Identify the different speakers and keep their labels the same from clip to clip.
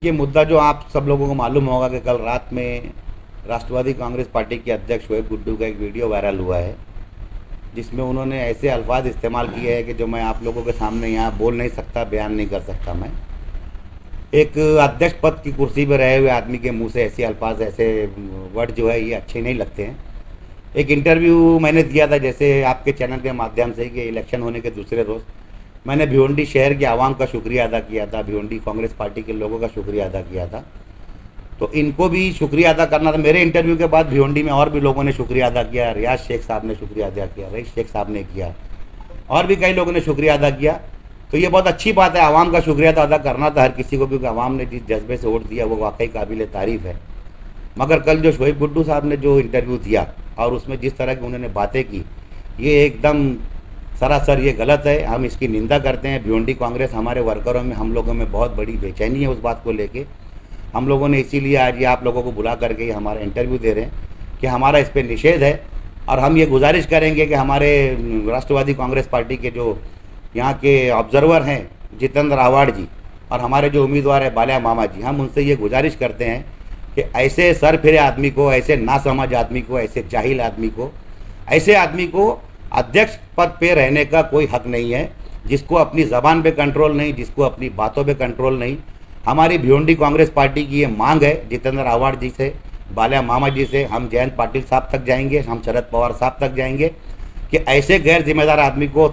Speaker 1: ये मुद्दा जो आप सब लोगों को मालूम होगा कि कल रात में राष्ट्रवादी कांग्रेस पार्टी के अध्यक्ष शोएब गुड्डू का एक वीडियो वायरल हुआ है, जिसमें उन्होंने ऐसे अल्फाज इस्तेमाल किए हैं कि जो मैं आप लोगों के सामने यहाँ बोल नहीं सकता, बयान नहीं कर सकता। मैं एक अध्यक्ष पद की कुर्सी पर रहे हुए आदमी के मुंह से ऐसे अल्फाज, ऐसे वर्ड जो है ये अच्छे नहीं लगते हैं। एक इंटरव्यू मैंने दिया था जैसे आपके चैनल के माध्यम से कि इलेक्शन होने के दूसरे रोज़ मैंने भिवंडी शहर के आवाम का शुक्रिया अदा किया था, भिवंडी कांग्रेस पार्टी के लोगों का शुक्रिया अदा किया था। तो इनको भी शुक्रिया अदा करना था। मेरे इंटरव्यू के बाद भिवंडी में और भी लोगों ने शुक्रिया अदा किया, रियाज शेख साहब ने शुक्रिया अदा किया, रईस शेख साहब ने किया, और भी कई लोगों ने शुक्रिया अदा किया। तो ये बहुत अच्छी बात है, आवाम का शुक्रिया तो अदा करना था हर किसी को, क्योंकि आवाम ने जिस जज्बे से वोट दिया वो वाकई काबिल तारीफ़ है। मगर कल जो शोएब गुड्डू साहब ने जो इंटरव्यू दिया और उसमें जिस तरह की उन्होंने बातें की, ये एकदम सरासर ये गलत है। हम इसकी निंदा करते हैं। भिवंडी कांग्रेस हमारे वर्करों में, हम लोगों में बहुत बड़ी बेचैनी है उस बात को लेके। हम लोगों ने इसीलिए आज ये आप लोगों को बुला करके हमारा इंटरव्यू दे रहे हैं कि हमारा इस पर निषेध है, और हम ये गुजारिश करेंगे कि हमारे राष्ट्रवादी कांग्रेस पार्टी के जो यहाँ के ऑब्जर्वर हैं जितेंद्र आवाड़ जी, और हमारे जो उम्मीदवार है बाल्या मामा जी, हम उनसे ये गुजारिश करते हैं कि ऐसे सर फिरे आदमी को, ऐसे नासमझ आदमी को, ऐसे जाहिल आदमी को, ऐसे आदमी को अध्यक्ष पद पे रहने का कोई हक नहीं है, जिसको अपनी ज़बान पे कंट्रोल नहीं, जिसको अपनी बातों पे कंट्रोल नहीं। हमारी भिवंडी कांग्रेस पार्टी की ये मांग है जितेंद्र आवाड़ जी से, बाल्या मामा जी से, हम जयंत पाटिल साहब तक जाएंगे, हम शरद पवार साहब तक जाएंगे कि ऐसे गैर जिम्मेदार आदमी को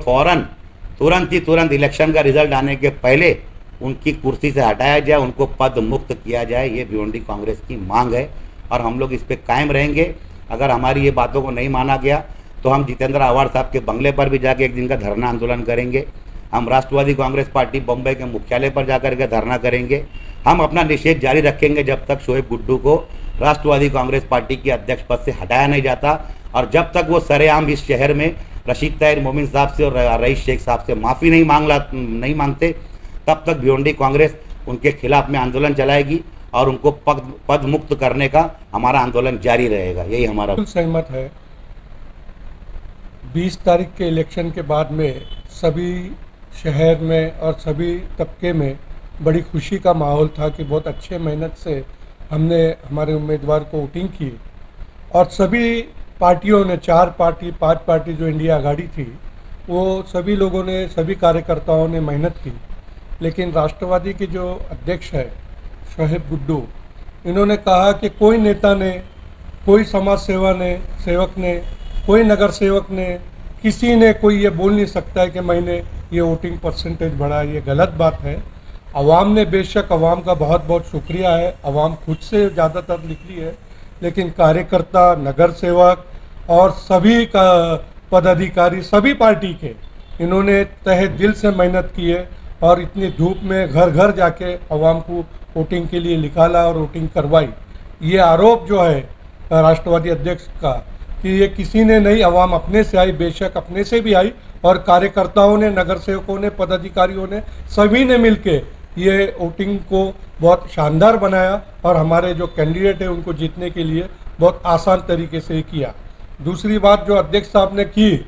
Speaker 1: तुरंत इलेक्शन का रिजल्ट आने के पहले उनकी कुर्सी से हटाया जाए, उनको पद मुक्त किया जाए। ये भिवंडी कांग्रेस की मांग है और हम लोग इस पर कायम रहेंगे। अगर हमारी ये बातों को नहीं माना गया तो हम जितेंद्र आवाड़ साहब के बंगले पर भी जाके एक दिन का धरना आंदोलन करेंगे। हम राष्ट्रवादी कांग्रेस पार्टी बम्बई के मुख्यालय पर जाकर के धरना करेंगे। हम अपना निषेध जारी रखेंगे जब तक शोएब गुड्डू को राष्ट्रवादी कांग्रेस पार्टी के अध्यक्ष पद से हटाया नहीं जाता, और जब तक वो सरेआम इस शहर में रशीद ताहिर मोमिन साहब से और रईस शेख साहब से माफ़ी नहीं मांगते, तब तक भिवंडी कांग्रेस उनके खिलाफ में आंदोलन चलाएगी और उनको पद मुक्त करने का हमारा आंदोलन जारी रहेगा। यही हमारा
Speaker 2: सहमत है। 20 तारीख के इलेक्शन के बाद में सभी शहर में और सभी तबके में बड़ी खुशी का माहौल था कि बहुत अच्छे मेहनत से हमने हमारे उम्मीदवार को वोटिंग की, और सभी पार्टियों ने 4 पार्टी 5 पार्टी जो इंडिया आघाड़ी थी, वो सभी लोगों ने, सभी कार्यकर्ताओं ने मेहनत की। लेकिन राष्ट्रवादी के जो अध्यक्ष है शोएब गुड्डू, इन्होंने कहा कि कोई नेता ने, कोई समाज सेवक ने, कोई नगर सेवक ने, किसी ने कोई ये बोल नहीं सकता है कि मैंने ये वोटिंग परसेंटेज बढ़ाया। ये गलत बात है। आवाम ने, बेशक आवाम का बहुत बहुत शुक्रिया है, आवाम खुद से ज़्यादातर निकली है, लेकिन कार्यकर्ता, नगर सेवक और सभी का पदाधिकारी, सभी पार्टी के, इन्होंने तहे दिल से मेहनत की है और इतनी धूप में घर घर जाके आवाम को वोटिंग के लिए निकाला और वोटिंग करवाई। ये आरोप जो है राष्ट्रवादी अध्यक्ष का कि ये किसी ने नहीं, आवाम अपने से आई, बेशक अपने से भी आई, और कार्यकर्ताओं ने, नगर सेवकों ने, पदाधिकारियों ने, सभी ने मिलके ये वोटिंग को बहुत शानदार बनाया और हमारे जो कैंडिडेट है उनको जीतने के लिए बहुत आसान तरीके से किया। दूसरी बात जो अध्यक्ष साहब ने की,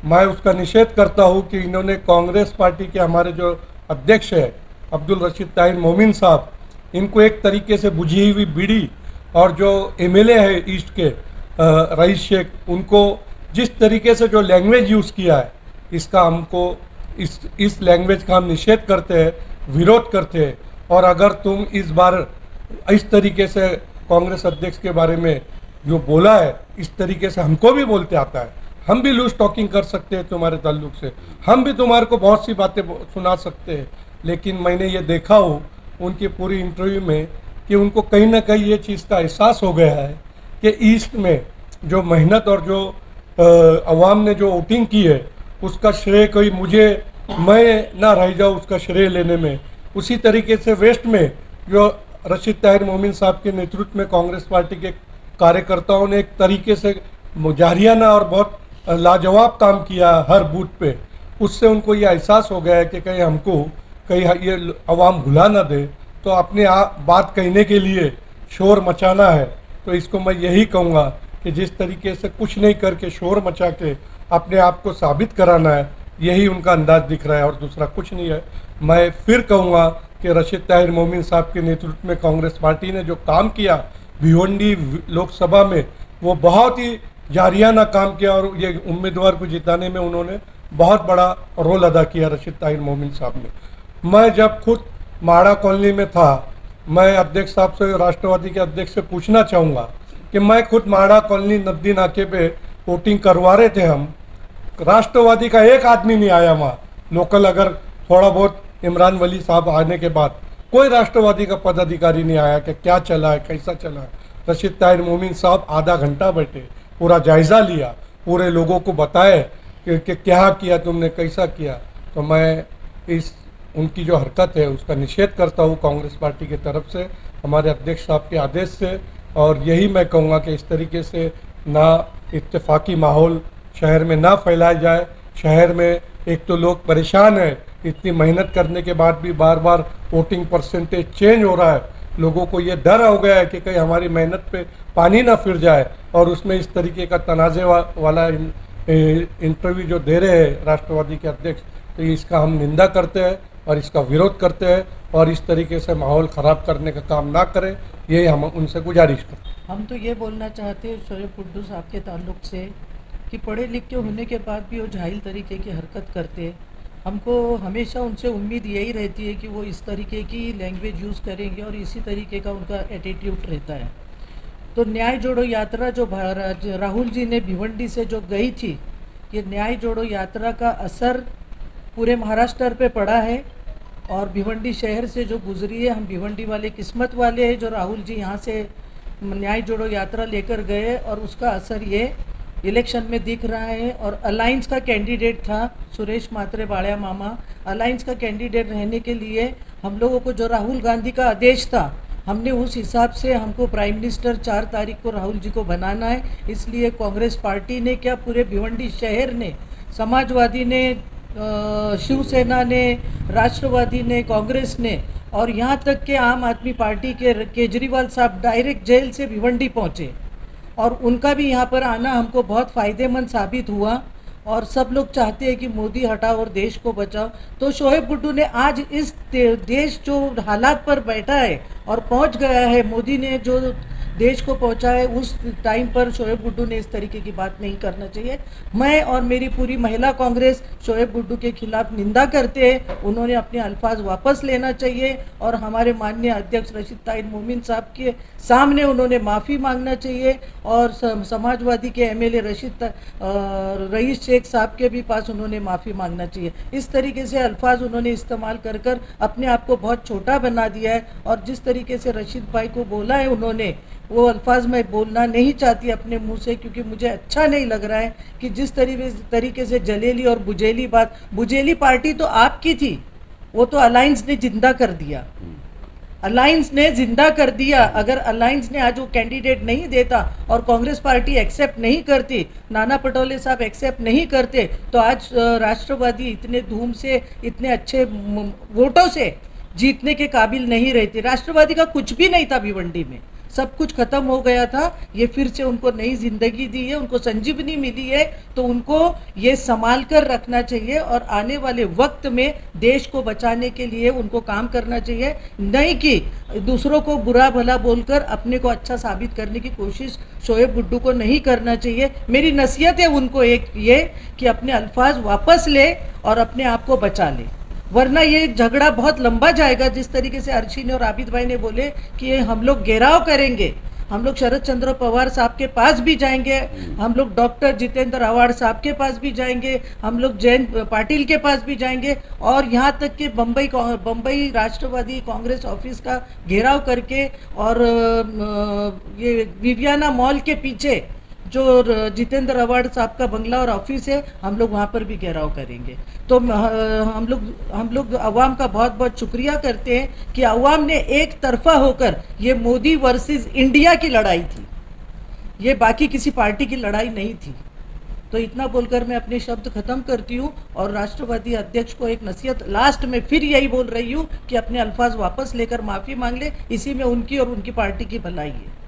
Speaker 2: मैं उसका निषेध करता हूँ कि इन्होंने कांग्रेस पार्टी के हमारे जो अध्यक्ष है अब्दुल रशीद ताहिर मोमिन साहब, इनको एक तरीके से बुझी हुई बीड़ी, और जो एमएलए है ईस्ट के रईस शेख, उनको जिस तरीके से जो लैंग्वेज यूज़ किया है, इसका हमको इस लैंग्वेज का हम निषेध करते हैं, विरोध करते हैं। और अगर तुम इस बार इस तरीके से कांग्रेस अध्यक्ष के बारे में जो बोला है, इस तरीके से हमको भी बोलते आता है, हम भी लूज टॉकिंग कर सकते हैं तुम्हारे ताल्लुक से, हम भी तुम्हारे को बहुत सी बातें सुना सकते हैं। लेकिन मैंने ये देखा हो उनकी पूरी इंटरव्यू में कि उनको कहीं ना कहीं ये चीज़ का एहसास हो गया है कि ईस्ट में जो मेहनत और जो अवाम ने जो वोटिंग की है, उसका श्रेय कोई मैं ना रह जाऊँ उसका श्रेय लेने में। उसी तरीके से वेस्ट में जो रशीद ताहिर मोमिन साहब के नेतृत्व में कांग्रेस पार्टी के कार्यकर्ताओं ने एक तरीके से जारियाना और बहुत लाजवाब काम किया हर बूथ पे, उससे उनको ये एहसास हो गया है कि कहीं हमको कहीं ये अवाम भुला ना दे, तो अपने आप बात कहने के लिए शोर मचाना है। तो इसको मैं यही कहूँगा कि जिस तरीके से कुछ नहीं करके शोर मचा के अपने आप को साबित कराना है, यही उनका अंदाज दिख रहा है और दूसरा कुछ नहीं है। मैं फिर कहूँगा कि रशीद ताहिर मोमिन साहब के नेतृत्व में कांग्रेस पार्टी ने जो काम किया भिवंडी लोकसभा में, वो बहुत ही जारियाना काम किया और ये उम्मीदवार को जिताने में उन्होंने बहुत बड़ा रोल अदा किया रशीद ताहिर मोमिन साहब ने। मैं जब खुद माड़ा कॉलोनी में था, मैं अध्यक्ष साहब से, राष्ट्रवादी के अध्यक्ष से पूछना चाहूँगा कि मैं खुद माड़ा कॉलोनी नद्दी नाके पे वोटिंग करवा रहे थे हम, राष्ट्रवादी का एक आदमी नहीं आया वहाँ लोकल। अगर थोड़ा बहुत इमरान वली साहब आने के बाद कोई राष्ट्रवादी का पदाधिकारी नहीं आया कि क्या चला है, कैसा चला है। रशीद ताहिर मोमिन साहब आधा घंटा बैठे, पूरा जायज़ा लिया, पूरे लोगों को बताए कि क्या किया तुमने, कैसा किया। तो मैं इस उनकी जो हरकत है उसका निषेध करता हूँ कांग्रेस पार्टी की तरफ से, हमारे अध्यक्ष साहब के आदेश से। और यही मैं कहूँगा कि इस तरीके से ना इत्तेफाकी माहौल शहर में ना फैलाया जाए। शहर में एक तो लोग परेशान हैं, इतनी मेहनत करने के बाद भी बार बार वोटिंग परसेंटेज चेंज हो रहा है। लोगों को ये डर हो गया है कि कहीं हमारी मेहनत पे पानी ना फिर जाए, और उसमें इस तरीके का तनाज़े वाला इंटरव्यू जो दे रहे हैं राष्ट्रवादी के अध्यक्ष, तो इसका हम निंदा करते हैं और इसका विरोध करते हैं, और इस तरीके से माहौल ख़राब करने का काम ना करें, ये हम उनसे गुजारिश करते हैं।
Speaker 3: हम तो ये बोलना चाहते हैं शोएब गुड्डू साहब के ताल्लुक से कि पढ़े लिखे होने के बाद भी वो जाहिल तरीके की हरकत करते हैं। हमको हमेशा उनसे उम्मीद यही रहती है कि वो इस तरीके की लैंग्वेज यूज़ करेंगे और इसी तरीके का उनका एटीट्यूड रहता है। तो न्याय जोड़ो यात्रा जो राहुल जी ने भिवंडी से जो गई थी, ये न्याय जोड़ो यात्रा का असर पूरे महाराष्ट्र पे पड़ा है, और भिवंडी शहर से जो गुजरी है, हम भिवंडी वाले किस्मत वाले हैं जो राहुल जी यहाँ से न्याय जोड़ो यात्रा लेकर गए, और उसका असर ये इलेक्शन में दिख रहा है। और अलायंस का कैंडिडेट था सुरेश मात्रे बाड़िया मामा, अलायंस का कैंडिडेट रहने के लिए हम लोगों को जो राहुल गांधी का आदेश था, हमने उस हिसाब से, हमको प्राइम मिनिस्टर 4 तारीख को राहुल जी को बनाना है। इसलिए कांग्रेस पार्टी ने क्या, पूरे भिवंडी शहर ने, समाजवादी ने, शिवसेना ने, राष्ट्रवादी ने, कांग्रेस ने, और यहाँ तक के आम आदमी पार्टी के केजरीवाल साहब डायरेक्ट जेल से भिवंडी पहुँचे, और उनका भी यहाँ पर आना हमको बहुत फ़ायदेमंद साबित हुआ। और सब लोग चाहते हैं कि मोदी हटाओ और देश को बचाओ। तो शोएब गुड्डू ने आज इस देश जो हालात पर बैठा है और पहुँच गया है, मोदी ने जो देश को पहुंचा है, उस टाइम पर शोएब गुड्डू ने इस तरीके की बात नहीं करना चाहिए। मैं और मेरी पूरी महिला कांग्रेस शोएब गुड्डू के खिलाफ निंदा करते हैं। उन्होंने अपने अल्फाज वापस लेना चाहिए, और हमारे माननीय अध्यक्ष रशीद ताहिर मोमिन साहब के सामने उन्होंने माफ़ी मांगना चाहिए, और समाजवादी के एमएलए रईस शेख साहब के भी पास उन्होंने माफ़ी मांगना चाहिए। इस तरीके से अल्फाज उन्होंने इस्तेमाल कर कर अपने आप को बहुत छोटा बना दिया है, और जिस तरीके से रशीद भाई को बोला है उन्होंने, वो अल्फाज मैं बोलना नहीं चाहती अपने मुंह से, क्योंकि मुझे अच्छा नहीं लग रहा है कि जिस तरीके से जलेली और बुझेली बात, बुझेली पार्टी तो आपकी थी, वो तो अलायंस ने जिंदा कर दिया, अलायंस ने जिंदा कर दिया। अगर अलायंस ने आज वो कैंडिडेट नहीं देता और कांग्रेस पार्टी एक्सेप्ट नहीं करती, नाना पटोले साहब एक्सेप्ट नहीं करते, तो आज राष्ट्रवादी इतने धूम से, इतने अच्छे वोटों से जीतने के काबिल नहीं रहती। राष्ट्रवादी का कुछ भी नहीं था भिवंडी में, सब कुछ खत्म हो गया था। ये फिर से उनको नई जिंदगी दी है, उनको संजीवनी मिली है, तो उनको ये संभाल कर रखना चाहिए, और आने वाले वक्त में देश को बचाने के लिए उनको काम करना चाहिए, नहीं कि दूसरों को बुरा भला बोलकर अपने को अच्छा साबित करने की कोशिश शोएब गुड्डू को नहीं करना चाहिए। मेरी नसीहत है उनको एक ये कि अपने अल्फाज वापस ले और अपने आप को बचा ले, वरना ये झगड़ा बहुत लंबा जाएगा। जिस तरीके से अर्शी ने और आबिद भाई ने बोले कि हम लोग घेराव करेंगे, हम लोग शरद चंद्र पवार साहब के पास भी जाएंगे, हम लोग डॉक्टर जितेंद्र आव्हाड साहब के पास भी जाएंगे, हम लोग जयंत पाटिल के पास भी जाएंगे, और यहाँ तक कि बम्बई राष्ट्रवादी कांग्रेस ऑफिस का घेराव करके, और ये विवियाना मॉल के पीछे जो जितेंद्र आव्हाड साहब का बंगला और ऑफिस है, हम लोग वहाँ पर भी घेराव करेंगे। तो हम लोग अवाम का बहुत बहुत शुक्रिया करते हैं कि अवाम ने एक तरफा होकर, ये मोदी वर्सेस इंडिया की लड़ाई थी, ये बाकी किसी पार्टी की लड़ाई नहीं थी। तो इतना बोलकर मैं अपने शब्द खत्म करती हूँ, और राष्ट्रवादी अध्यक्ष को एक नसीहत लास्ट में फिर यही बोल रही हूँ कि अपने अल्फाज वापस लेकर माफ़ी मांग ले, इसी में उनकी और उनकी पार्टी की भलाई है।